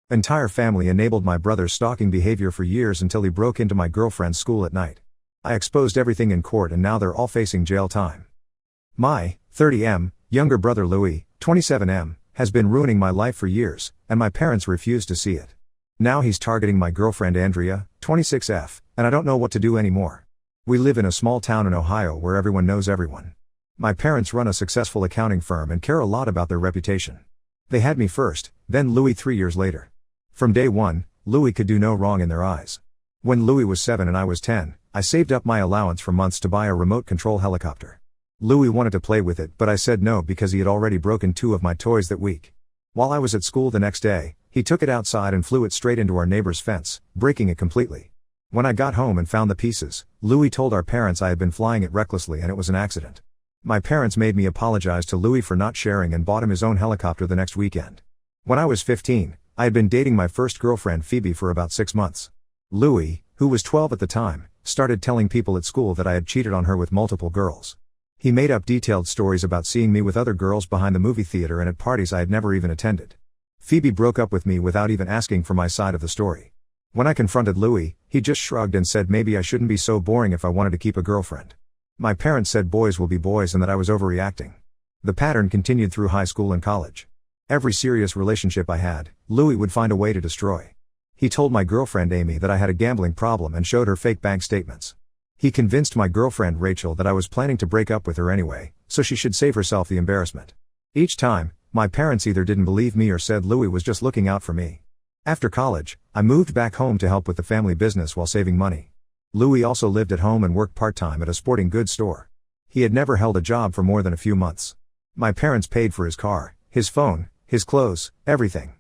Entire family enabled my brother's stalking behavior for years until he broke into my girlfriend's school at night. I exposed everything in court and now they're all facing jail time. My 30M younger brother Louis, 27M, has been ruining my life for years, and my parents refuse to see it. Now he's targeting my girlfriend Andrea, 26F, and I don't know what to do anymore. We live in a small town in Ohio where everyone knows everyone. My parents run a successful accounting firm and care a lot about their reputation. They had me first, then Louis 3 years later. From day one, Louis could do no wrong in their eyes. When Louis was 7 and I was 10, I saved up my allowance for months to buy a remote control helicopter. Louis wanted to play with it, but I said no because he had already broken 2 of my toys that week. While I was at school the next day, he took it outside and flew it straight into our neighbor's fence, breaking it completely. When I got home and found the pieces, Louis told our parents I had been flying it recklessly and it was an accident. My parents made me apologize to Louis for not sharing and bought him his own helicopter the next weekend. When I was 15, I had been dating my first girlfriend Phoebe for about 6 months. Louis, who was 12 at the time, started telling people at school that I had cheated on her with multiple girls. He made up detailed stories about seeing me with other girls behind the movie theater and at parties I had never even attended. Phoebe broke up with me without even asking for my side of the story. When I confronted Louis, he just shrugged and said maybe I shouldn't be so boring if I wanted to keep a girlfriend. My parents said boys will be boys and that I was overreacting. The pattern continued through high school and college. Every serious relationship I had, Louis would find a way to destroy. He told my girlfriend Amy that I had a gambling problem and showed her fake bank statements. He convinced my girlfriend Rachel that I was planning to break up with her anyway, so she should save herself the embarrassment. Each time, my parents either didn't believe me or said Louis was just looking out for me. After college, I moved back home to help with the family business while saving money. Louis also lived at home and worked part-time at a sporting goods store. He had never held a job for more than a few months. My parents paid for his car, his phone, his clothes, everything.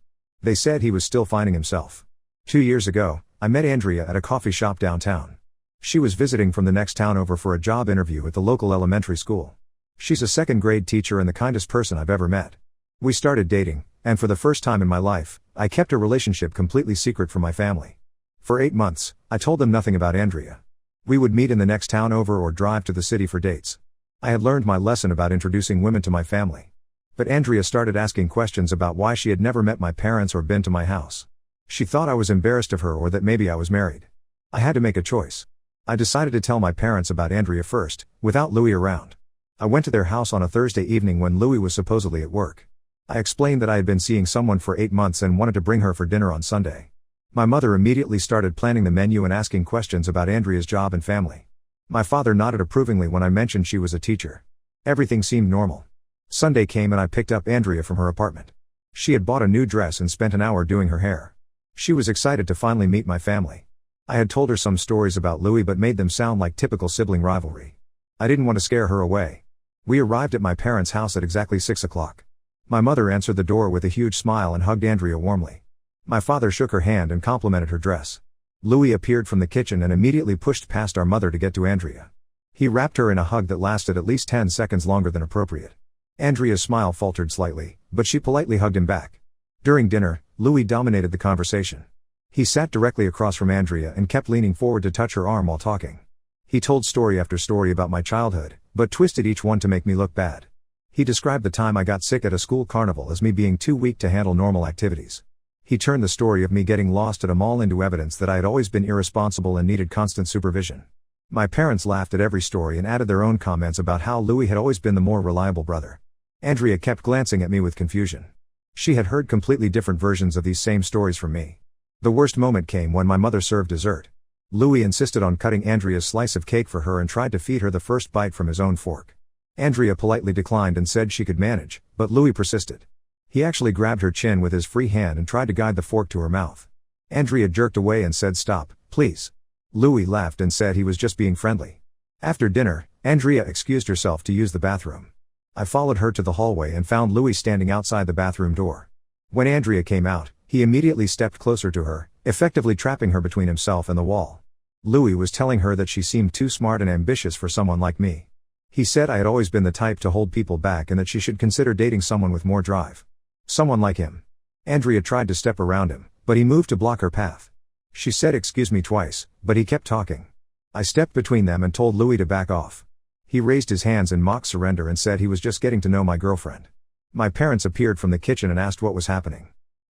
They said he was still finding himself. 2 years ago, I met Andrea at a coffee shop downtown. She was visiting from the next town over for a job interview at the local elementary school. She's a second-grade teacher and the kindest person I've ever met. We started dating, and for the first time in my life, I kept a relationship completely secret from my family. For 8 months, I told them nothing about Andrea. We would meet in the next town over or drive to the city for dates. I had learned my lesson about introducing women to my family. But Andrea started asking questions about why she had never met my parents or been to my house. She thought I was embarrassed of her or that maybe I was married. I had to make a choice. I decided to tell my parents about Andrea first, without Louis around. I went to their house on a Thursday evening when Louis was supposedly at work. I explained that I had been seeing someone for 8 months and wanted to bring her for dinner on Sunday. My mother immediately started planning the menu and asking questions about Andrea's job and family. My father nodded approvingly when I mentioned she was a teacher. Everything seemed normal. Sunday came and I picked up Andrea from her apartment. She had bought a new dress and spent an hour doing her hair. She was excited to finally meet my family. I had told her some stories about Louis but made them sound like typical sibling rivalry. I didn't want to scare her away. We arrived at my parents' house at exactly 6 o'clock. My mother answered the door with a huge smile and hugged Andrea warmly. My father shook her hand and complimented her dress. Louis appeared from the kitchen and immediately pushed past our mother to get to Andrea. He wrapped her in a hug that lasted at least 10 seconds longer than appropriate. Andrea's smile faltered slightly, but she politely hugged him back. During dinner, Louis dominated the conversation. He sat directly across from Andrea and kept leaning forward to touch her arm while talking. He told story after story about my childhood, but twisted each one to make me look bad. He described the time I got sick at a school carnival as me being too weak to handle normal activities. He turned the story of me getting lost at a mall into evidence that I had always been irresponsible and needed constant supervision. My parents laughed at every story and added their own comments about how Louis had always been the more reliable brother. Andrea kept glancing at me with confusion. She had heard completely different versions of these same stories from me. The worst moment came when my mother served dessert. Louis insisted on cutting Andrea's slice of cake for her and tried to feed her the first bite from his own fork. Andrea politely declined and said she could manage, but Louis persisted. He actually grabbed her chin with his free hand and tried to guide the fork to her mouth. Andrea jerked away and said stop, please. Louis laughed and said he was just being friendly. After dinner, Andrea excused herself to use the bathroom. I followed her to the hallway and found Louis standing outside the bathroom door. When Andrea came out, he immediately stepped closer to her, effectively trapping her between himself and the wall. Louis was telling her that she seemed too smart and ambitious for someone like me. He said I had always been the type to hold people back and that she should consider dating someone with more drive. Someone like him. Andrea tried to step around him, but he moved to block her path. She said excuse me twice, but he kept talking. I stepped between them and told Louis to back off. He raised his hands in mock surrender and said he was just getting to know my girlfriend. My parents appeared from the kitchen and asked what was happening.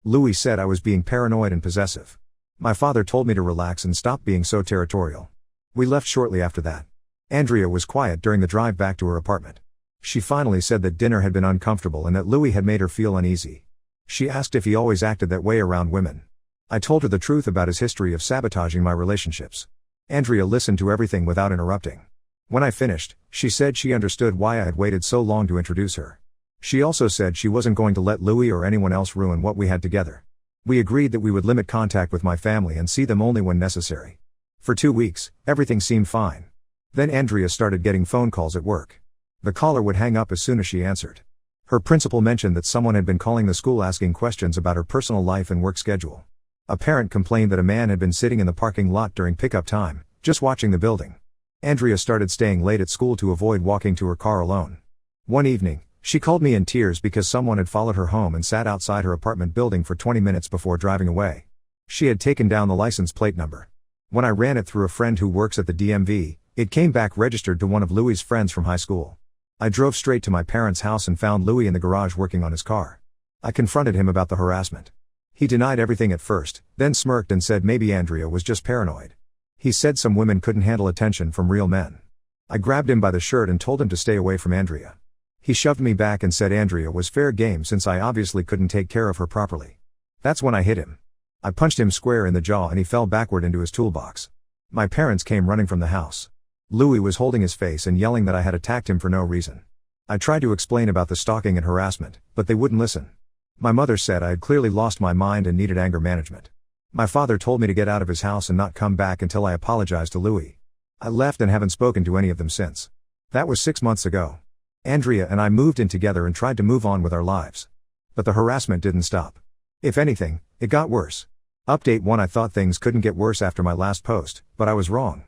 Louis said I was being paranoid and possessive. My father told me to relax and stop being so territorial. We left shortly after that. Andrea was quiet during the drive back to her apartment. She finally said that dinner had been uncomfortable and that Louis had made her feel uneasy. She asked if he always acted that way around women. I told her the truth about his history of sabotaging my relationships. Andrea listened to everything without interrupting. When I finished, she said she understood why I had waited so long to introduce her. She also said she wasn't going to let Louis or anyone else ruin what we had together. We agreed that we would limit contact with my family and see them only when necessary. For 2 weeks, everything seemed fine. Then Andrea started getting phone calls at work. The caller would hang up as soon as she answered. Her principal mentioned that someone had been calling the school asking questions about her personal life and work schedule. A parent complained that a man had been sitting in the parking lot during pickup time, just watching the building. Andrea started staying late at school to avoid walking to her car alone. One evening, she called me in tears because someone had followed her home and sat outside her apartment building for 20 minutes before driving away. She had taken down the license plate number. When I ran it through a friend who works at the DMV, it came back registered to one of Louis's friends from high school. I drove straight to my parents' house and found Louis in the garage working on his car. I confronted him about the harassment. He denied everything at first, then smirked and said maybe Andrea was just paranoid. He said some women couldn't handle attention from real men. I grabbed him by the shirt and told him to stay away from Andrea. He shoved me back and said Andrea was fair game since I obviously couldn't take care of her properly. That's when I hit him. I punched him square in the jaw and he fell backward into his toolbox. My parents came running from the house. Louis was holding his face and yelling that I had attacked him for no reason. I tried to explain about the stalking and harassment, but they wouldn't listen. My mother said I had clearly lost my mind and needed anger management. My father told me to get out of his house and not come back until I apologized to Louis. I left and haven't spoken to any of them since. That was 6 months ago. Andrea and I moved in together and tried to move on with our lives. But the harassment didn't stop. If anything, it got worse. Update 1: I thought things couldn't get worse after my last post, but I was wrong.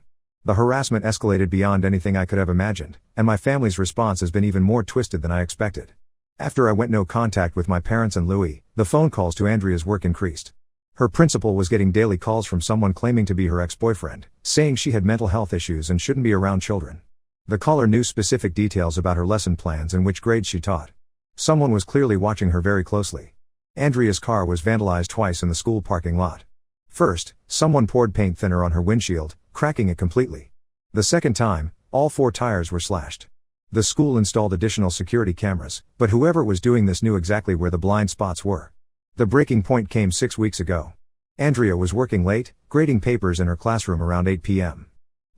The harassment escalated beyond anything I could have imagined, and my family's response has been even more twisted than I expected. After I went no contact with my parents and Louis, the phone calls to Andrea's work increased. Her principal was getting daily calls from someone claiming to be her ex-boyfriend, saying she had mental health issues and shouldn't be around children. The caller knew specific details about her lesson plans and which grades she taught. Someone was clearly watching her very closely. Andrea's car was vandalized twice in the school parking lot. First, someone poured paint thinner on her windshield, cracking it completely. The second time, all 4 tires were slashed. The school installed additional security cameras, but whoever was doing this knew exactly where the blind spots were. The breaking point came 6 weeks ago. Andrea was working late, grading papers in her classroom around 8 p.m.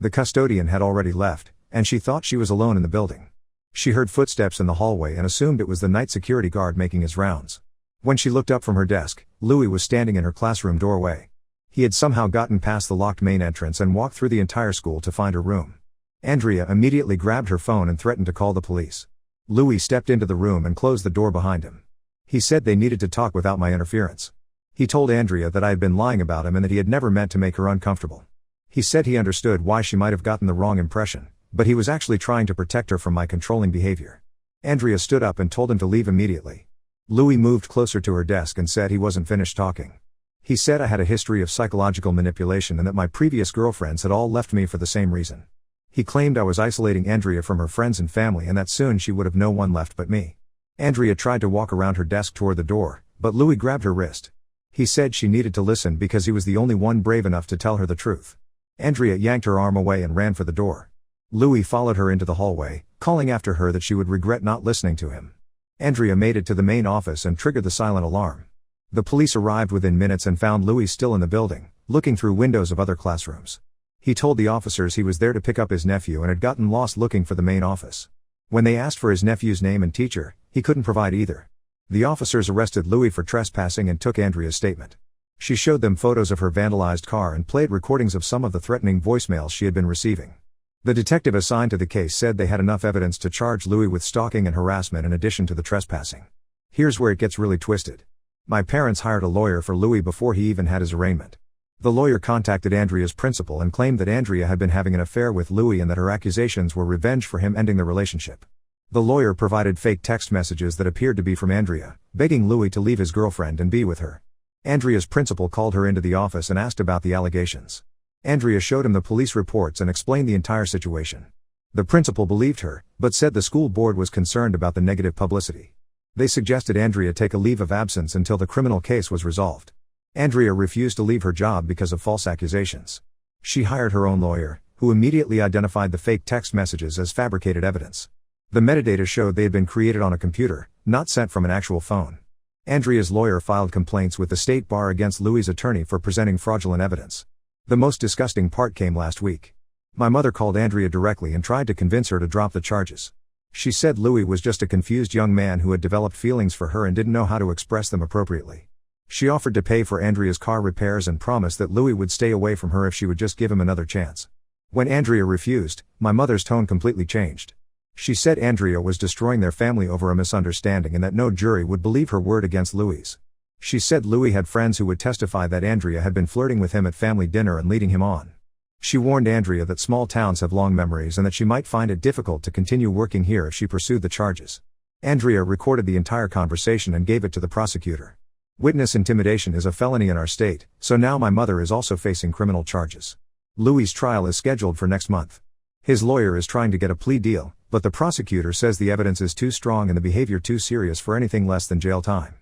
The custodian had already left, and she thought she was alone in the building. She heard footsteps in the hallway and assumed it was the night security guard making his rounds. When she looked up from her desk, Louis was standing in her classroom doorway. He had somehow gotten past the locked main entrance and walked through the entire school to find her room. Andrea immediately grabbed her phone and threatened to call the police. Louis stepped into the room and closed the door behind him. He said they needed to talk without my interference. He told Andrea that I had been lying about him and that he had never meant to make her uncomfortable. He said he understood why she might have gotten the wrong impression, but he was actually trying to protect her from my controlling behavior. Andrea stood up and told him to leave immediately. Louis moved closer to her desk and said he wasn't finished talking. He said I had a history of psychological manipulation and that my previous girlfriends had all left me for the same reason. He claimed I was isolating Andrea from her friends and family and that soon she would have no one left but me. Andrea tried to walk around her desk toward the door, but Louis grabbed her wrist. He said she needed to listen because he was the only one brave enough to tell her the truth. Andrea yanked her arm away and ran for the door. Louis followed her into the hallway, calling after her that she would regret not listening to him. Andrea made it to the main office and triggered the silent alarm. The police arrived within minutes and found Louis still in the building, looking through windows of other classrooms. He told the officers he was there to pick up his nephew and had gotten lost looking for the main office. When they asked for his nephew's name and teacher, he couldn't provide either. The officers arrested Louis for trespassing and took Andrea's statement. She showed them photos of her vandalized car and played recordings of some of the threatening voicemails she had been receiving. The detective assigned to the case said they had enough evidence to charge Louis with stalking and harassment in addition to the trespassing. Here's where it gets really twisted. My parents hired a lawyer for Louis before he even had his arraignment. The lawyer contacted Andrea's principal and claimed that Andrea had been having an affair with Louis and that her accusations were revenge for him ending the relationship. The lawyer provided fake text messages that appeared to be from Andrea, begging Louis to leave his girlfriend and be with her. Andrea's principal called her into the office and asked about the allegations. Andrea showed him the police reports and explained the entire situation. The principal believed her, but said the school board was concerned about the negative publicity. They suggested Andrea take a leave of absence until the criminal case was resolved. Andrea refused to leave her job because of false accusations. She hired her own lawyer, who immediately identified the fake text messages as fabricated evidence. The metadata showed they had been created on a computer, not sent from an actual phone. Andrea's lawyer filed complaints with the state bar against Louis' attorney for presenting fraudulent evidence. The most disgusting part came last week. My mother called Andrea directly and tried to convince her to drop the charges. She said Louis was just a confused young man who had developed feelings for her and didn't know how to express them appropriately. She offered to pay for Andrea's car repairs and promised that Louis would stay away from her if she would just give him another chance. When Andrea refused, my mother's tone completely changed. She said Andrea was destroying their family over a misunderstanding and that no jury would believe her word against Louis. She said Louis had friends who would testify that Andrea had been flirting with him at family dinner and leading him on. She warned Andrea that small towns have long memories and that she might find it difficult to continue working here if she pursued the charges. Andrea recorded the entire conversation and gave it to the prosecutor. Witness intimidation is a felony in our state, so now my mother is also facing criminal charges. Louis' trial is scheduled for next month. His lawyer is trying to get a plea deal, but the prosecutor says the evidence is too strong and the behavior too serious for anything less than jail time.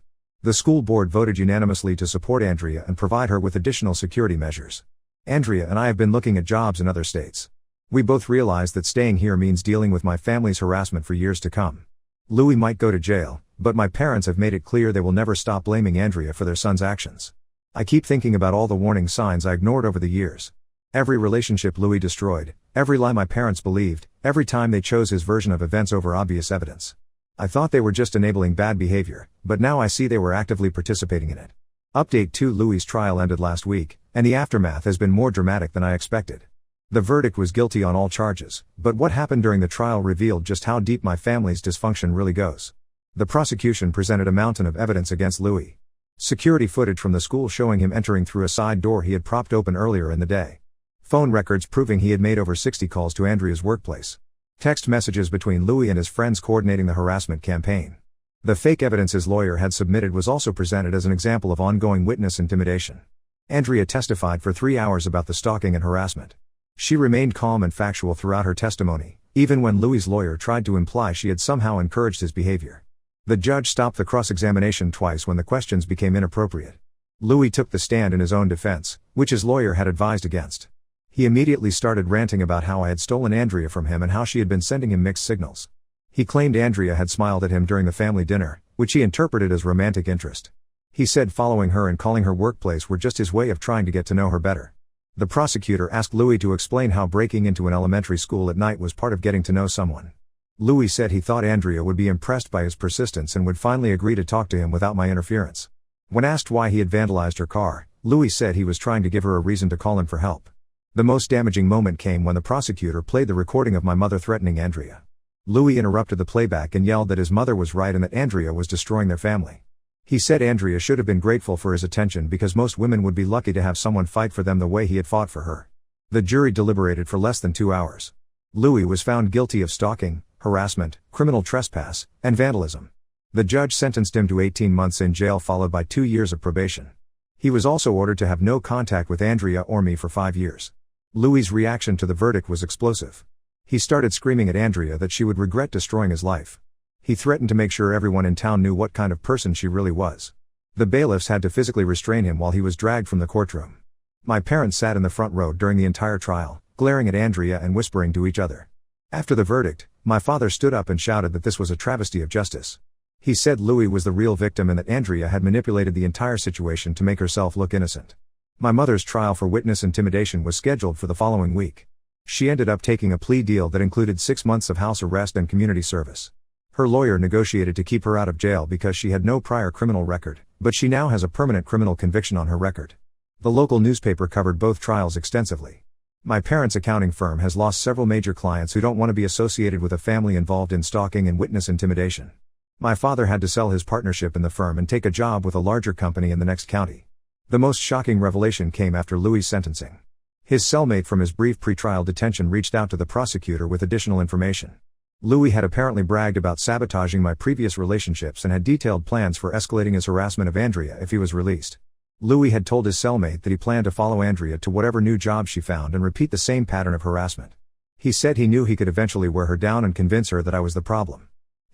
The school board voted unanimously to support Andrea and provide her with additional security measures. Andrea and I have been looking at jobs in other states. We both realize that staying here means dealing with my family's harassment for years to come. Louis might go to jail, but my parents have made it clear they will never stop blaming Andrea for their son's actions. I keep thinking about all the warning signs I ignored over the years. Every relationship Louis destroyed, every lie my parents believed, every time they chose his version of events over obvious evidence. I thought they were just enabling bad behavior, but now I see they were actively participating in it. Update 2: Louis' trial ended last week, and the aftermath has been more dramatic than I expected. The verdict was guilty on all charges, but what happened during the trial revealed just how deep my family's dysfunction really goes. The prosecution presented a mountain of evidence against Louis. Security footage from the school showing him entering through a side door he had propped open earlier in the day. Phone records proving he had made over 60 calls to Andrea's workplace. Text messages between Louis and his friends coordinating the harassment campaign. The fake evidence his lawyer had submitted was also presented as an example of ongoing witness intimidation. Andrea testified for 3 hours about the stalking and harassment. She remained calm and factual throughout her testimony, even when Louis' lawyer tried to imply she had somehow encouraged his behavior. The judge stopped the cross-examination twice when the questions became inappropriate. Louis took the stand in his own defense, which his lawyer had advised against. He immediately started ranting about how I had stolen Andrea from him and how she had been sending him mixed signals. He claimed Andrea had smiled at him during the family dinner, which he interpreted as romantic interest. He said following her and calling her workplace were just his way of trying to get to know her better. The prosecutor asked Louis to explain how breaking into an elementary school at night was part of getting to know someone. Louis said he thought Andrea would be impressed by his persistence and would finally agree to talk to him without my interference. When asked why he had vandalized her car, Louis said he was trying to give her a reason to call him for help. The most damaging moment came when the prosecutor played the recording of my mother threatening Andrea. Louis interrupted the playback and yelled that his mother was right and that Andrea was destroying their family. He said Andrea should have been grateful for his attention because most women would be lucky to have someone fight for them the way he had fought for her. The jury deliberated for less than 2 hours. Louis was found guilty of stalking, harassment, criminal trespass, and vandalism. The judge sentenced him to 18 months in jail followed by 2 years of probation. He was also ordered to have no contact with Andrea or me for 5 years. Louis' reaction to the verdict was explosive. He started screaming at Andrea that she would regret destroying his life. He threatened to make sure everyone in town knew what kind of person she really was. The bailiffs had to physically restrain him while he was dragged from the courtroom. My parents sat in the front row during the entire trial, glaring at Andrea and whispering to each other. After the verdict, my father stood up and shouted that this was a travesty of justice. He said Louis was the real victim and that Andrea had manipulated the entire situation to make herself look innocent. My mother's trial for witness intimidation was scheduled for the following week. She ended up taking a plea deal that included 6 months of house arrest and community service. Her lawyer negotiated to keep her out of jail because she had no prior criminal record, but she now has a permanent criminal conviction on her record. The local newspaper covered both trials extensively. My parents' accounting firm has lost several major clients who don't want to be associated with a family involved in stalking and witness intimidation. My father had to sell his partnership in the firm and take a job with a larger company in the next county. The most shocking revelation came after Louis' sentencing. His cellmate from his brief pretrial detention reached out to the prosecutor with additional information. Louis had apparently bragged about sabotaging my previous relationships and had detailed plans for escalating his harassment of Andrea if he was released. Louis had told his cellmate that he planned to follow Andrea to whatever new job she found and repeat the same pattern of harassment. He said he knew he could eventually wear her down and convince her that I was the problem.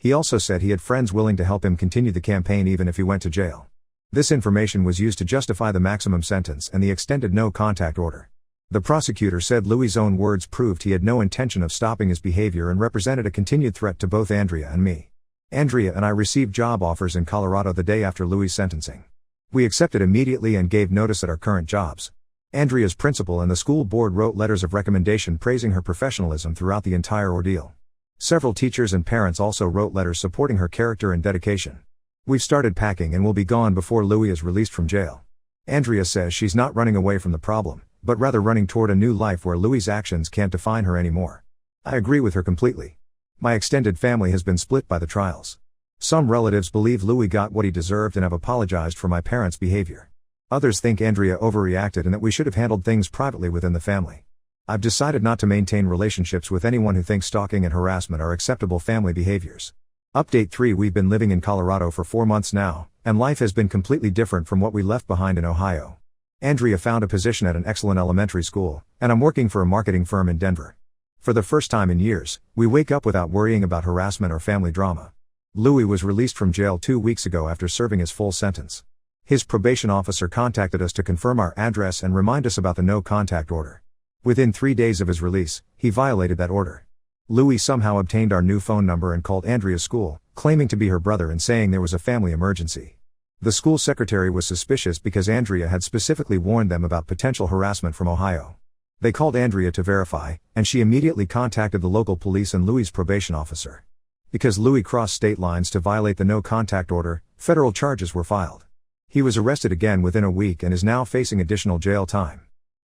He also said he had friends willing to help him continue the campaign even if he went to jail. This information was used to justify the maximum sentence and the extended no-contact order. The prosecutor said Louis' own words proved he had no intention of stopping his behavior and represented a continued threat to both Andrea and me. Andrea and I received job offers in Colorado the day after Louis' sentencing. We accepted immediately and gave notice at our current jobs. Andrea's principal and the school board wrote letters of recommendation praising her professionalism throughout the entire ordeal. Several teachers and parents also wrote letters supporting her character and dedication. We've started packing and will be gone before Louis is released from jail. Andrea says she's not running away from the problem, but rather running toward a new life where Louis' actions can't define her anymore. I agree with her completely. My extended family has been split by the trials. Some relatives believe Louis got what he deserved and have apologized for my parents' behavior. Others think Andrea overreacted and that we should have handled things privately within the family. I've decided not to maintain relationships with anyone who thinks stalking and harassment are acceptable family behaviors. Update 3: We've been living in Colorado for 4 months now, and life has been completely different from what we left behind in Ohio. Andrea found a position at an excellent elementary school, and I'm working for a marketing firm in Denver. For the first time in years, we wake up without worrying about harassment or family drama. Louis was released from jail 2 weeks ago after serving his full sentence. His probation officer contacted us to confirm our address and remind us about the no-contact order. Within 3 days of his release, he violated that order. Louis somehow obtained our new phone number and called Andrea's school, claiming to be her brother and saying there was a family emergency. The school secretary was suspicious because Andrea had specifically warned them about potential harassment from Ohio. They called Andrea to verify, and she immediately contacted the local police and Louis' probation officer. Because Louis crossed state lines to violate the no-contact order, federal charges were filed. He was arrested again within a week and is now facing additional jail time.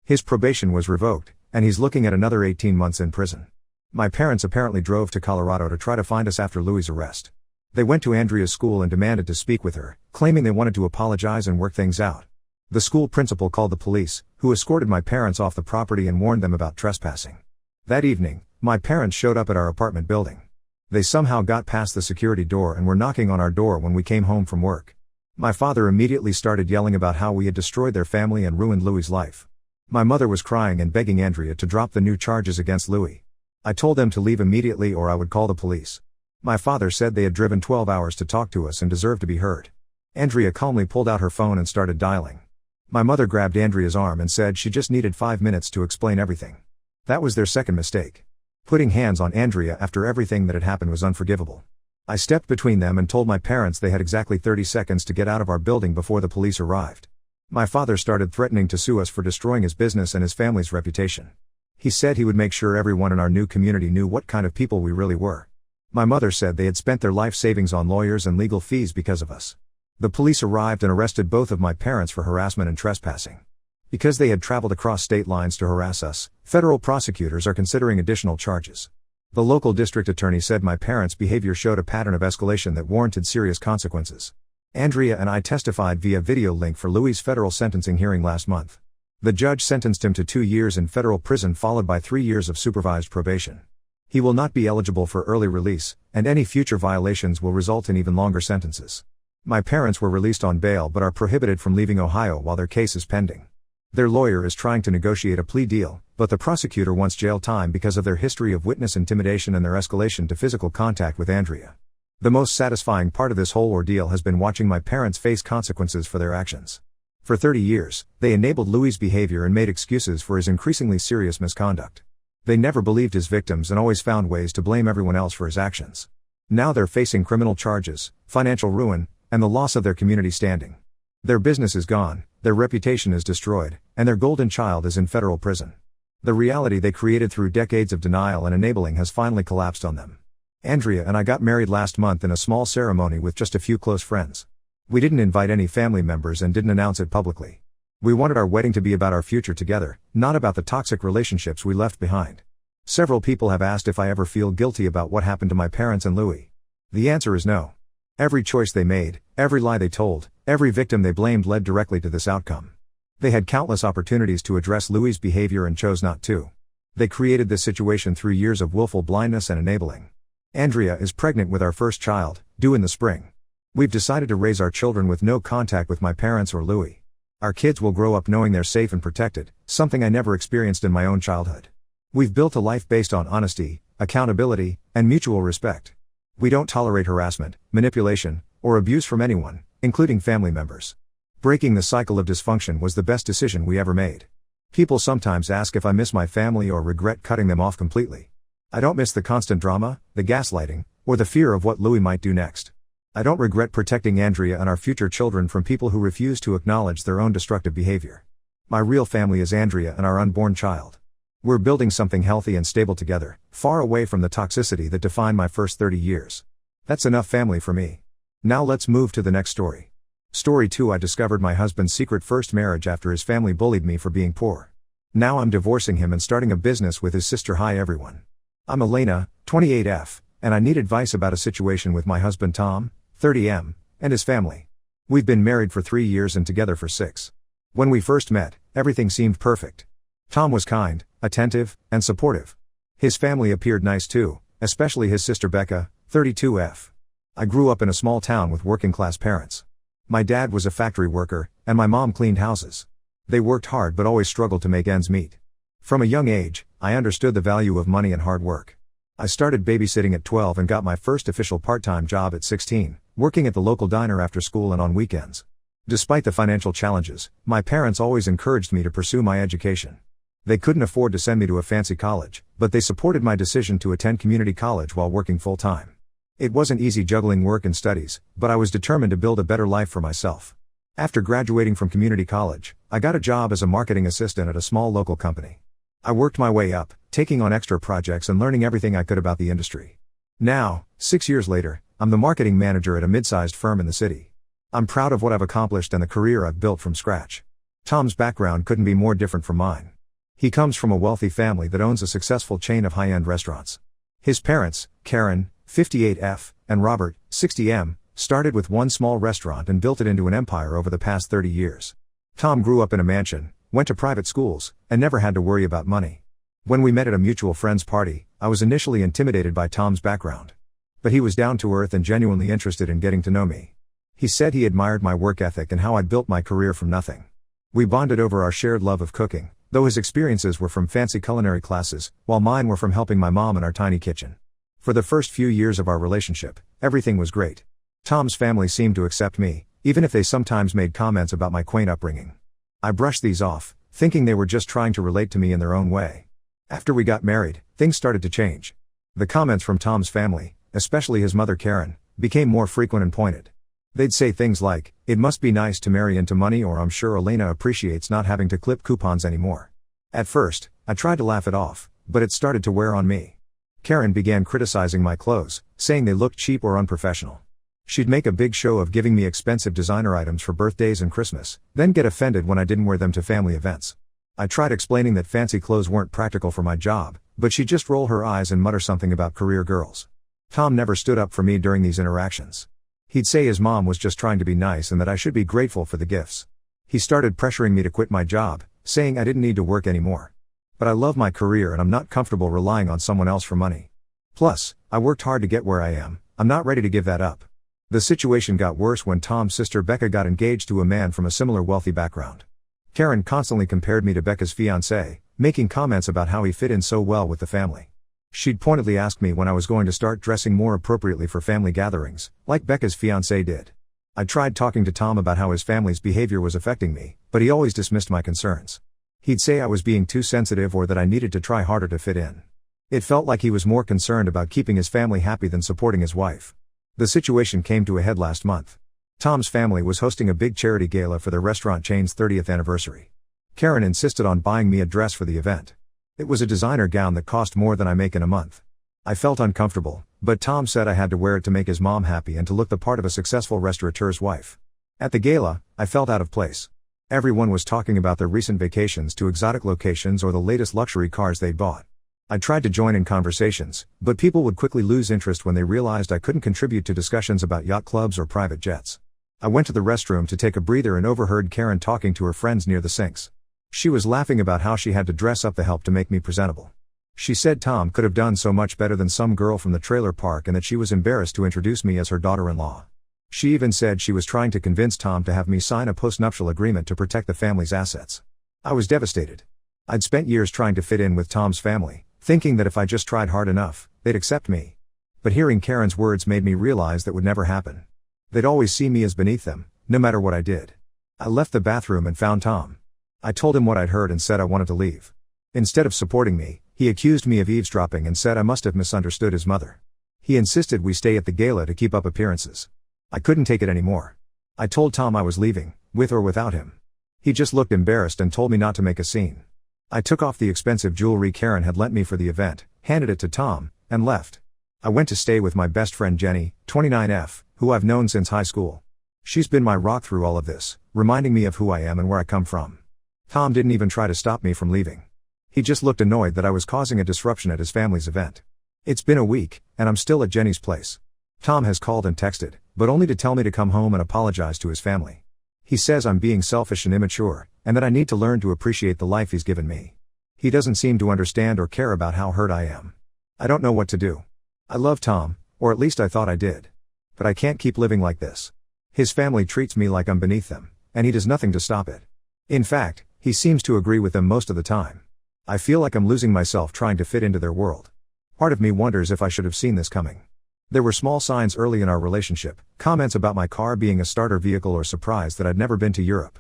His probation was revoked, and he's looking at another 18 months in prison. My parents apparently drove to Colorado to try to find us after Louis' arrest. They went to Andrea's school and demanded to speak with her, claiming they wanted to apologize and work things out. The school principal called the police, who escorted my parents off the property and warned them about trespassing. That evening, my parents showed up at our apartment building. They somehow got past the security door and were knocking on our door when we came home from work. My father immediately started yelling about how we had destroyed their family and ruined Louis' life. My mother was crying and begging Andrea to drop the new charges against Louis. I told them to leave immediately or I would call the police. My father said they had driven 12 hours to talk to us and deserved to be heard. Andrea calmly pulled out her phone and started dialing. My mother grabbed Andrea's arm and said she just needed 5 minutes to explain everything. That was their second mistake. Putting hands on Andrea after everything that had happened was unforgivable. I stepped between them and told my parents they had exactly 30 seconds to get out of our building before the police arrived. My father started threatening to sue us for destroying his business and his family's reputation. He said he would make sure everyone in our new community knew what kind of people we really were. My mother said they had spent their life savings on lawyers and legal fees because of us. The police arrived and arrested both of my parents for harassment and trespassing. Because they had traveled across state lines to harass us, federal prosecutors are considering additional charges. The local district attorney said my parents' behavior showed a pattern of escalation that warranted serious consequences. Andrea and I testified via video link for Louis' federal sentencing hearing last month. The judge sentenced him to 2 years in federal prison followed by 3 years of supervised probation. He will not be eligible for early release, and any future violations will result in even longer sentences. My parents were released on bail but are prohibited from leaving Ohio while their case is pending. Their lawyer is trying to negotiate a plea deal, but the prosecutor wants jail time because of their history of witness intimidation and their escalation to physical contact with Andrea. The most satisfying part of this whole ordeal has been watching my parents face consequences for their actions. For 30 years, they enabled Louis' behavior and made excuses for his increasingly serious misconduct. They never believed his victims and always found ways to blame everyone else for his actions. Now they're facing criminal charges, financial ruin, and the loss of their community standing. Their business is gone, their reputation is destroyed, and their golden child is in federal prison. The reality they created through decades of denial and enabling has finally collapsed on them. Andrea and I got married last month in a small ceremony with just a few close friends. We didn't invite any family members and didn't announce it publicly. We wanted our wedding to be about our future together, not about the toxic relationships we left behind. Several people have asked if I ever feel guilty about what happened to my parents and Louis. The answer is no. Every choice they made, every lie they told, every victim they blamed led directly to this outcome. They had countless opportunities to address Louis' behavior and chose not to. They created this situation through years of willful blindness and enabling. Andrea is pregnant with our first child, due in the spring. We've decided to raise our children with no contact with my parents or Louis. Our kids will grow up knowing they're safe and protected, something I never experienced in my own childhood. We've built a life based on honesty, accountability, and mutual respect. We don't tolerate harassment, manipulation, or abuse from anyone, including family members. Breaking the cycle of dysfunction was the best decision we ever made. People sometimes ask if I miss my family or regret cutting them off completely. I don't miss the constant drama, the gaslighting, or the fear of what Louis might do next. I don't regret protecting Andrea and our future children from people who refuse to acknowledge their own destructive behavior. My real family is Andrea and our unborn child. We're building something healthy and stable together, far away from the toxicity that defined my first 30 years. That's enough family for me. Now let's move to the next story. Story 2. I discovered my husband's secret first marriage after his family bullied me for being poor. Now I'm divorcing him and starting a business with his sister. Hi everyone. I'm Elena, 28F, and I need advice about a situation with my husband Tom, 30M, and his family. We've been married for 3 years and together for 6. When we first met, everything seemed perfect. Tom was kind, attentive, and supportive. His family appeared nice too, especially his sister Becca, 32F. I grew up in a small town with working class parents. My dad was a factory worker, and my mom cleaned houses. They worked hard but always struggled to make ends meet. From a young age, I understood the value of money and hard work. I started babysitting at 12 and got my first official part-time job at 16, working at the local diner after school and on weekends. Despite the financial challenges, my parents always encouraged me to pursue my education. They couldn't afford to send me to a fancy college, but they supported my decision to attend community college while working full-time. It wasn't easy juggling work and studies, but I was determined to build a better life for myself. After graduating from community college, I got a job as a marketing assistant at a small local company. I worked my way up, taking on extra projects and learning everything I could about the industry. Now, 6 years later, I'm the marketing manager at a mid-sized firm in the city. I'm proud of what I've accomplished and the career I've built from scratch. Tom's background couldn't be more different from mine. He comes from a wealthy family that owns a successful chain of high-end restaurants. His parents, Karen, 58F, and Robert, 60M, started with one small restaurant and built it into an empire over the past 30 years. Tom grew up in a mansion, went to private schools, and never had to worry about money. When we met at a mutual friend's party, I was initially intimidated by Tom's background. But he was down to earth and genuinely interested in getting to know me. He said he admired my work ethic and how I'd built my career from nothing. We bonded over our shared love of cooking, though his experiences were from fancy culinary classes, while mine were from helping my mom in our tiny kitchen. For the first few years of our relationship, everything was great. Tom's family seemed to accept me, even if they sometimes made comments about my quaint upbringing. I brushed these off, thinking they were just trying to relate to me in their own way. After we got married, things started to change. The comments from Tom's family, especially his mother Karen, became more frequent and pointed. They'd say things like, "It must be nice to marry into money," or "I'm sure Elena appreciates not having to clip coupons anymore." At first, I tried to laugh it off, but it started to wear on me. Karen began criticizing my clothes, saying they looked cheap or unprofessional. She'd make a big show of giving me expensive designer items for birthdays and Christmas, then get offended when I didn't wear them to family events. I tried explaining that fancy clothes weren't practical for my job, but she'd just roll her eyes and mutter something about career girls. Tom never stood up for me during these interactions. He'd say his mom was just trying to be nice and that I should be grateful for the gifts. He started pressuring me to quit my job, saying I didn't need to work anymore. But I love my career and I'm not comfortable relying on someone else for money. Plus, I worked hard to get where I am, I'm not ready to give that up. The situation got worse when Tom's sister Becca got engaged to a man from a similar wealthy background. Karen constantly compared me to Becca's fiancé, making comments about how he fit in so well with the family. She'd pointedly ask me when I was going to start dressing more appropriately for family gatherings, like Becca's fiancé did. I tried talking to Tom about how his family's behavior was affecting me, but he always dismissed my concerns. He'd say I was being too sensitive or that I needed to try harder to fit in. It felt like he was more concerned about keeping his family happy than supporting his wife. The situation came to a head last month. Tom's family was hosting a big charity gala for their restaurant chain's 30th anniversary. Karen insisted on buying me a dress for the event. It was a designer gown that cost more than I make in a month. I felt uncomfortable, but Tom said I had to wear it to make his mom happy and to look the part of a successful restaurateur's wife. At the gala, I felt out of place. Everyone was talking about their recent vacations to exotic locations or the latest luxury cars they'd bought. I tried to join in conversations, but people would quickly lose interest when they realized I couldn't contribute to discussions about yacht clubs or private jets. I went to the restroom to take a breather and overheard Karen talking to her friends near the sinks. She was laughing about how she had to dress up the help to make me presentable. She said Tom could have done so much better than some girl from the trailer park and that she was embarrassed to introduce me as her daughter-in-law. She even said she was trying to convince Tom to have me sign a postnuptial agreement to protect the family's assets. I was devastated. I'd spent years trying to fit in with Tom's family, thinking that if I just tried hard enough, they'd accept me. But hearing Karen's words made me realize that would never happen. They'd always see me as beneath them, no matter what I did. I left the bathroom and found Tom. I told him what I'd heard and said I wanted to leave. Instead of supporting me, he accused me of eavesdropping and said I must have misunderstood his mother. He insisted we stay at the gala to keep up appearances. I couldn't take it anymore. I told Tom I was leaving, with or without him. He just looked embarrassed and told me not to make a scene. I took off the expensive jewelry Karen had lent me for the event, handed it to Tom, and left. I went to stay with my best friend Jenny, 29F, who I've known since high school. She's been my rock through all of this, reminding me of who I am and where I come from. Tom didn't even try to stop me from leaving. He just looked annoyed that I was causing a disruption at his family's event. It's been a week, and I'm still at Jenny's place. Tom has called and texted, but only to tell me to come home and apologize to his family. He says I'm being selfish and immature, and that I need to learn to appreciate the life he's given me. He doesn't seem to understand or care about how hurt I am. I don't know what to do. I love Tom, or at least I thought I did. But I can't keep living like this. His family treats me like I'm beneath them, and he does nothing to stop it. In fact, he seems to agree with them most of the time. I feel like I'm losing myself trying to fit into their world. Part of me wonders if I should have seen this coming. There were small signs early in our relationship, comments about my car being a starter vehicle or surprise that I'd never been to Europe.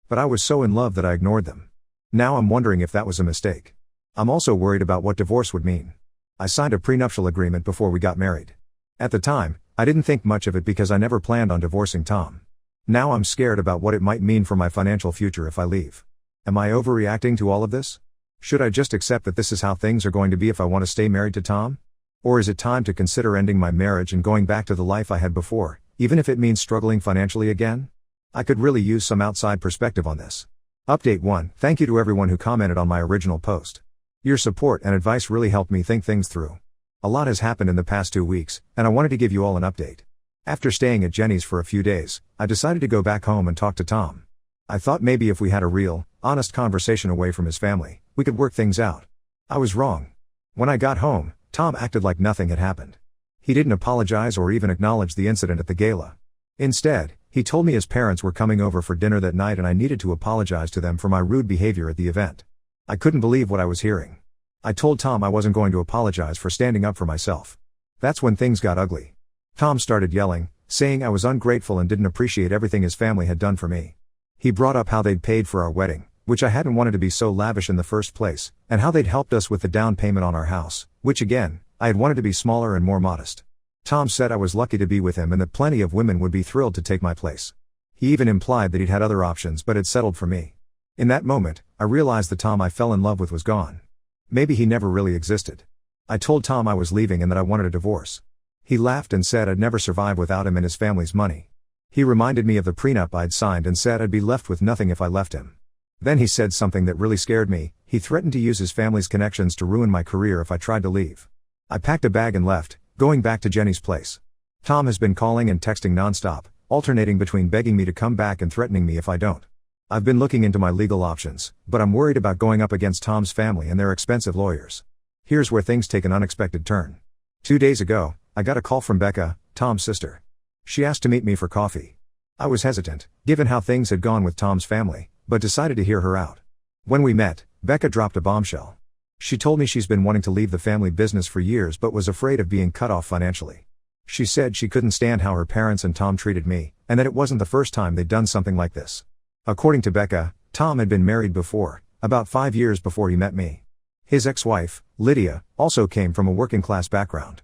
But I was so in love that I ignored them. Now I'm wondering if that was a mistake. I'm also worried about what divorce would mean. I signed a prenuptial agreement before we got married. At the time, I didn't think much of it because I never planned on divorcing Tom. Now I'm scared about what it might mean for my financial future if I leave. Am I overreacting to all of this? Should I just accept that this is how things are going to be if I want to stay married to Tom? Or is it time to consider ending my marriage and going back to the life I had before, even if it means struggling financially again? I could really use some outside perspective on this. Update 1. Thank you to everyone who commented on my original post. Your support and advice really helped me think things through. A lot has happened in the past 2 weeks, and I wanted to give you all an update. After staying at Jenny's for a few days, I decided to go back home and talk to Tom. I thought maybe if we had a real, honest conversation away from his family, we could work things out. I was wrong. When I got home, Tom acted like nothing had happened. He didn't apologize or even acknowledge the incident at the gala. Instead, he told me his parents were coming over for dinner that night and I needed to apologize to them for my rude behavior at the event. I couldn't believe what I was hearing. I told Tom I wasn't going to apologize for standing up for myself. That's when things got ugly. Tom started yelling, saying I was ungrateful and didn't appreciate everything his family had done for me. He brought up how they'd paid for our wedding, which I hadn't wanted to be so lavish in the first place, and how they'd helped us with the down payment on our house, which again, I had wanted to be smaller and more modest. Tom said I was lucky to be with him and that plenty of women would be thrilled to take my place. He even implied that he'd had other options but had settled for me. In that moment, I realized the Tom I fell in love with was gone. Maybe he never really existed. I told Tom I was leaving and that I wanted a divorce. He laughed and said I'd never survive without him and his family's money. He reminded me of the prenup I'd signed and said I'd be left with nothing if I left him. Then he said something that really scared me. He threatened to use his family's connections to ruin my career if I tried to leave. I packed a bag and left, going back to Jenny's place. Tom has been calling and texting nonstop, alternating between begging me to come back and threatening me if I don't. I've been looking into my legal options, but I'm worried about going up against Tom's family and their expensive lawyers. Here's where things take an unexpected turn. 2 days ago, I got a call from Becca, Tom's sister. She asked to meet me for coffee. I was hesitant, given how things had gone with Tom's family, but decided to hear her out. When we met, Becca dropped a bombshell. She told me she's been wanting to leave the family business for years but was afraid of being cut off financially. She said she couldn't stand how her parents and Tom treated me, and that it wasn't the first time they'd done something like this. According to Becca, Tom had been married before, about 5 years before he met me. His ex-wife, Lydia, also came from a working-class background.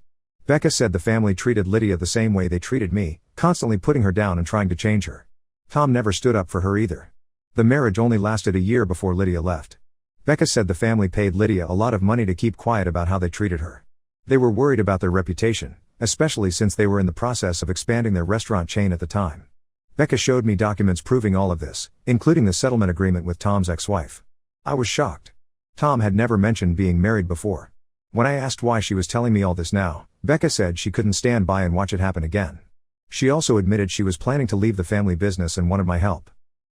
Becca said the family treated Lydia the same way they treated me, constantly putting her down and trying to change her. Tom never stood up for her either. The marriage only lasted a year before Lydia left. Becca said the family paid Lydia a lot of money to keep quiet about how they treated her. They were worried about their reputation, especially since they were in the process of expanding their restaurant chain at the time. Becca showed me documents proving all of this, including the settlement agreement with Tom's ex-wife. I was shocked. Tom had never mentioned being married before. When I asked why she was telling me all this now, Becca said she couldn't stand by and watch it happen again. She also admitted she was planning to leave the family business and wanted my help.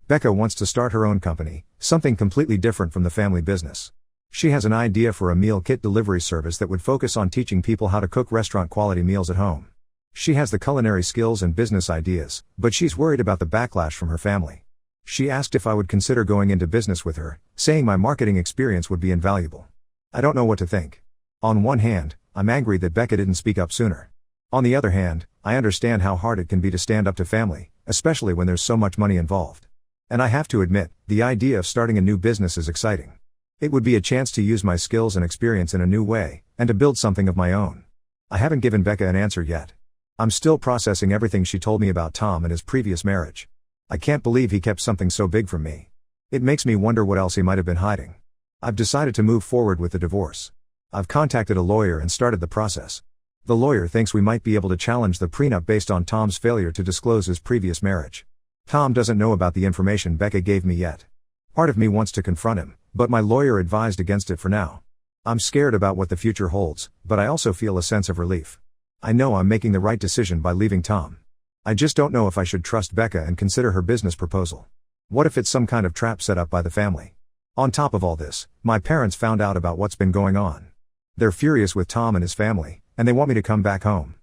Becca wants to start her own company, something completely different from the family business. She has an idea for a meal kit delivery service that would focus on teaching people how to cook restaurant-quality meals at home. She has the culinary skills and business ideas, but she's worried about the backlash from her family. She asked if I would consider going into business with her, saying my marketing experience would be invaluable. I don't know what to think. On one hand, I'm angry that Becca didn't speak up sooner. On the other hand, I understand how hard it can be to stand up to family, especially when there's so much money involved. And I have to admit, the idea of starting a new business is exciting. It would be a chance to use my skills and experience in a new way, and to build something of my own. I haven't given Becca an answer yet. I'm still processing everything she told me about Tom and his previous marriage. I can't believe he kept something so big from me. It makes me wonder what else he might have been hiding. I've decided to move forward with the divorce. I've contacted a lawyer and started the process. The lawyer thinks we might be able to challenge the prenup based on Tom's failure to disclose his previous marriage. Tom doesn't know about the information Becca gave me yet. Part of me wants to confront him, but my lawyer advised against it for now. I'm scared about what the future holds, but I also feel a sense of relief. I know I'm making the right decision by leaving Tom. I just don't know if I should trust Becca and consider her business proposal. What if it's some kind of trap set up by the family? On top of all this, my parents found out about what's been going on. They're furious with Tom and his family, and they want me to come back home.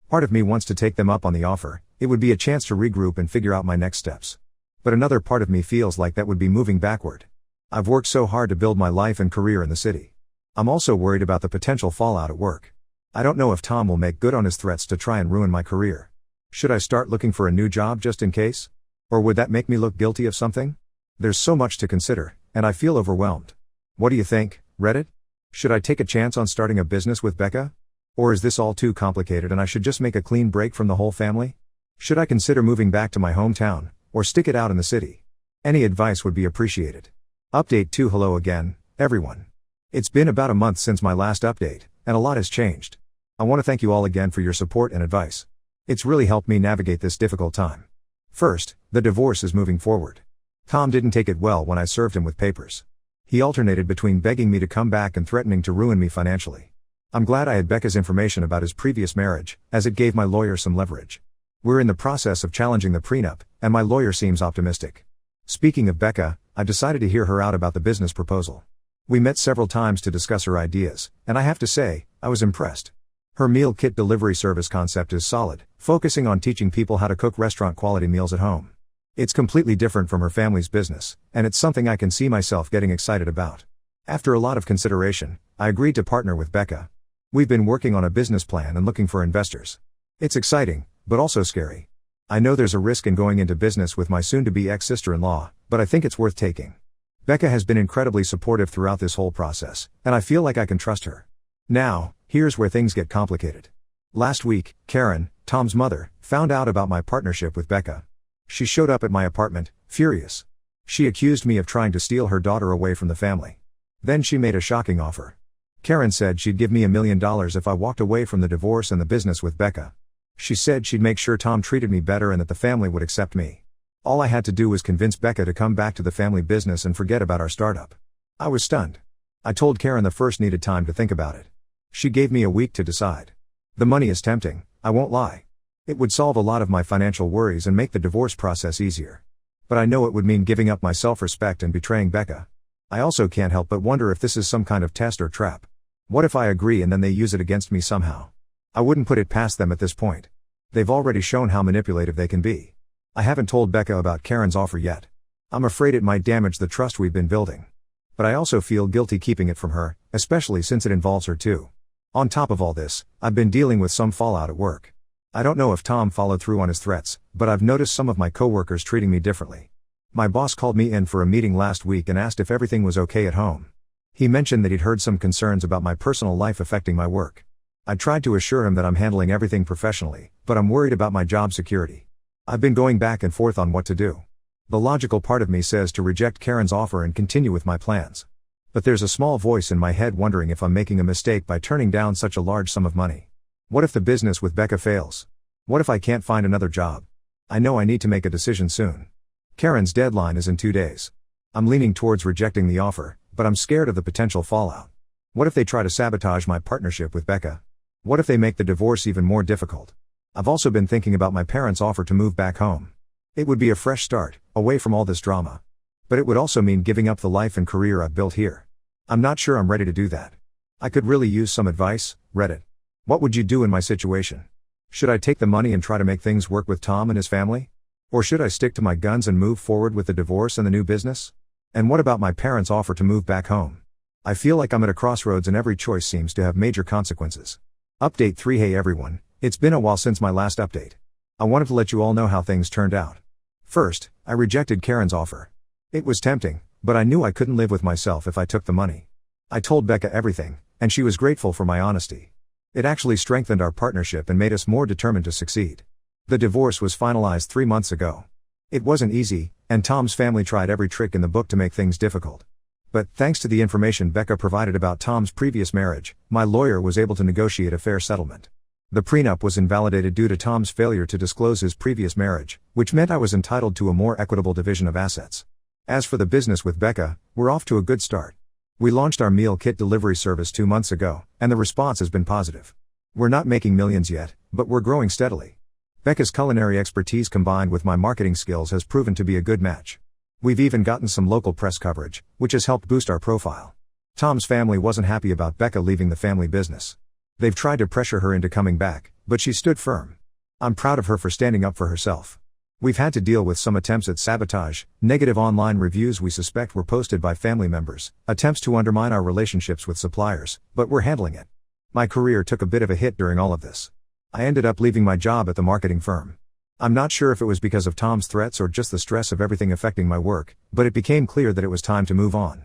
Part of me wants to take them up on the offer. It would be a chance to regroup and figure out my next steps. But another part of me feels like that would be moving backward. I've worked so hard to build my life and career in the city. I'm also worried about the potential fallout at work. I don't know if Tom will make good on his threats to try and ruin my career. Should I start looking for a new job just in case? Or would that make me look guilty of something? There's so much to consider, and I feel overwhelmed. What do you think, Reddit? Should I take a chance on starting a business with Becca? Or is this all too complicated and I should just make a clean break from the whole family? Should I consider moving back to my hometown, or stick it out in the city? Any advice would be appreciated. Update 2. Hello again, everyone. It's been about a month since my last update, and a lot has changed. I want to thank you all again for your support and advice. It's really helped me navigate this difficult time. First, the divorce is moving forward. Tom didn't take it well when I served him with papers. He alternated between begging me to come back and threatening to ruin me financially. I'm glad I had Becca's information about his previous marriage, as it gave my lawyer some leverage. We're in the process of challenging the prenup, and my lawyer seems optimistic. Speaking of Becca, I decided to hear her out about the business proposal. We met several times to discuss her ideas, and I have to say, I was impressed. Her meal kit delivery service concept is solid, focusing on teaching people how to cook restaurant-quality meals at home. It's completely different from her family's business, and it's something I can see myself getting excited about. After a lot of consideration, I agreed to partner with Becca. We've been working on a business plan and looking for investors. It's exciting, but also scary. I know there's a risk in going into business with my soon-to-be ex-sister-in-law, but I think it's worth taking. Becca has been incredibly supportive throughout this whole process, and I feel like I can trust her. Now, here's where things get complicated. Last week, Karen, Tom's mother, found out about my partnership with Becca. She showed up at my apartment, furious. She accused me of trying to steal her daughter away from the family. Then she made a shocking offer. Karen said she'd give me $1 million if I walked away from the divorce and the business with Becca. She said she'd make sure Tom treated me better and that the family would accept me. All I had to do was convince Becca to come back to the family business and forget about our startup. I was stunned. I told Karen the first needed time to think about it. She gave me a week to decide. The money is tempting, I won't lie. It would solve a lot of my financial worries and make the divorce process easier. But I know it would mean giving up my self-respect and betraying Becca. I also can't help but wonder if this is some kind of test or trap. What if I agree and then they use it against me somehow? I wouldn't put it past them at this point. They've already shown how manipulative they can be. I haven't told Becca about Karen's offer yet. I'm afraid it might damage the trust we've been building. But I also feel guilty keeping it from her, especially since it involves her too. On top of all this, I've been dealing with some fallout at work. I don't know if Tom followed through on his threats, but I've noticed some of my coworkers treating me differently. My boss called me in for a meeting last week and asked if everything was okay at home. He mentioned that he'd heard some concerns about my personal life affecting my work. I tried to assure him that I'm handling everything professionally, but I'm worried about my job security. I've been going back and forth on what to do. The logical part of me says to reject Karen's offer and continue with my plans. But there's a small voice in my head wondering if I'm making a mistake by turning down such a large sum of money. What if the business with Becca fails? What if I can't find another job? I know I need to make a decision soon. Karen's deadline is in 2 days. I'm leaning towards rejecting the offer, but I'm scared of the potential fallout. What if they try to sabotage my partnership with Becca? What if they make the divorce even more difficult? I've also been thinking about my parents' offer to move back home. It would be a fresh start, away from all this drama. But it would also mean giving up the life and career I've built here. I'm not sure I'm ready to do that. I could really use some advice, Reddit. What would you do in my situation? Should I take the money and try to make things work with Tom and his family? Or should I stick to my guns and move forward with the divorce and the new business? And what about my parents' offer to move back home? I feel like I'm at a crossroads and every choice seems to have major consequences. Update 3. Hey everyone, It's been a while since my last update. I wanted to let you all know how things turned out. First, I rejected Karen's offer. It was tempting, but I knew I couldn't live with myself if I took the money. I told Becca everything, and she was grateful for my honesty. It actually strengthened our partnership and made us more determined to succeed. The divorce was finalized 3 months ago. It wasn't easy, and Tom's family tried every trick in the book to make things difficult. But thanks to the information Becca provided about Tom's previous marriage, my lawyer was able to negotiate a fair settlement. The prenup was invalidated due to Tom's failure to disclose his previous marriage, which meant I was entitled to a more equitable division of assets. As for the business with Becca, we're off to a good start. We launched our meal kit delivery service 2 months ago, and the response has been positive. We're not making millions yet, but we're growing steadily. Becca's culinary expertise combined with my marketing skills has proven to be a good match. We've even gotten some local press coverage, which has helped boost our profile. Tom's family wasn't happy about Becca leaving the family business. They've tried to pressure her into coming back, but she stood firm. I'm proud of her for standing up for herself. We've had to deal with some attempts at sabotage, negative online reviews we suspect were posted by family members, attempts to undermine our relationships with suppliers, but we're handling it. My career took a bit of a hit during all of this. I ended up leaving my job at the marketing firm. I'm not sure if it was because of Tom's threats or just the stress of everything affecting my work, but it became clear that it was time to move on.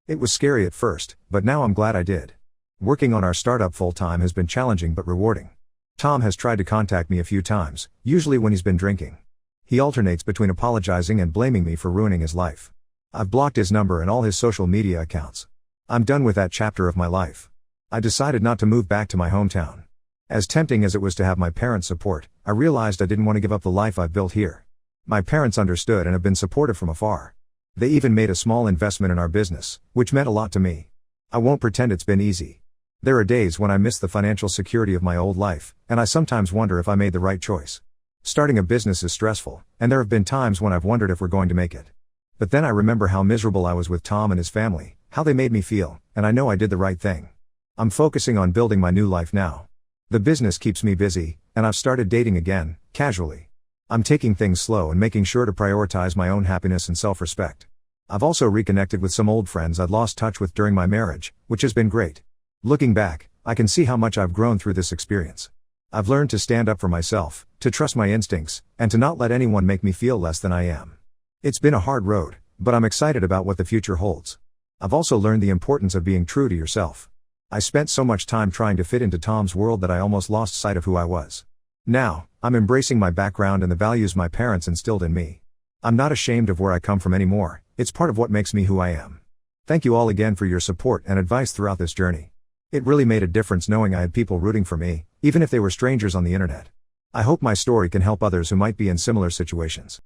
It was scary at first, but now I'm glad I did. Working on our startup full-time has been challenging but rewarding. Tom has tried to contact me a few times, usually when he's been drinking. He alternates between apologizing and blaming me for ruining his life. I've blocked his number and all his social media accounts. I'm done with that chapter of my life. I decided not to move back to my hometown. As tempting as it was to have my parents' support, I realized I didn't want to give up the life I've built here. My parents understood and have been supportive from afar. They even made a small investment in our business, which meant a lot to me. I won't pretend it's been easy. There are days when I miss the financial security of my old life, and I sometimes wonder if I made the right choice. Starting a business is stressful, and there have been times when I've wondered if we're going to make it. But then I remember how miserable I was with Tom and his family, how they made me feel, and I know I did the right thing. I'm focusing on building my new life now. The business keeps me busy, and I've started dating again, casually. I'm taking things slow and making sure to prioritize my own happiness and self-respect. I've also reconnected with some old friends I'd lost touch with during my marriage, which has been great. Looking back, I can see how much I've grown through this experience. I've learned to stand up for myself, to trust my instincts, and to not let anyone make me feel less than I am. It's been a hard road, but I'm excited about what the future holds. I've also learned the importance of being true to yourself. I spent so much time trying to fit into Tom's world that I almost lost sight of who I was. Now, I'm embracing my background and the values my parents instilled in me. I'm not ashamed of where I come from anymore, it's part of what makes me who I am. Thank you all again for your support and advice throughout this journey. It really made a difference knowing I had people rooting for me, even if they were strangers on the internet. I hope my story can help others who might be in similar situations.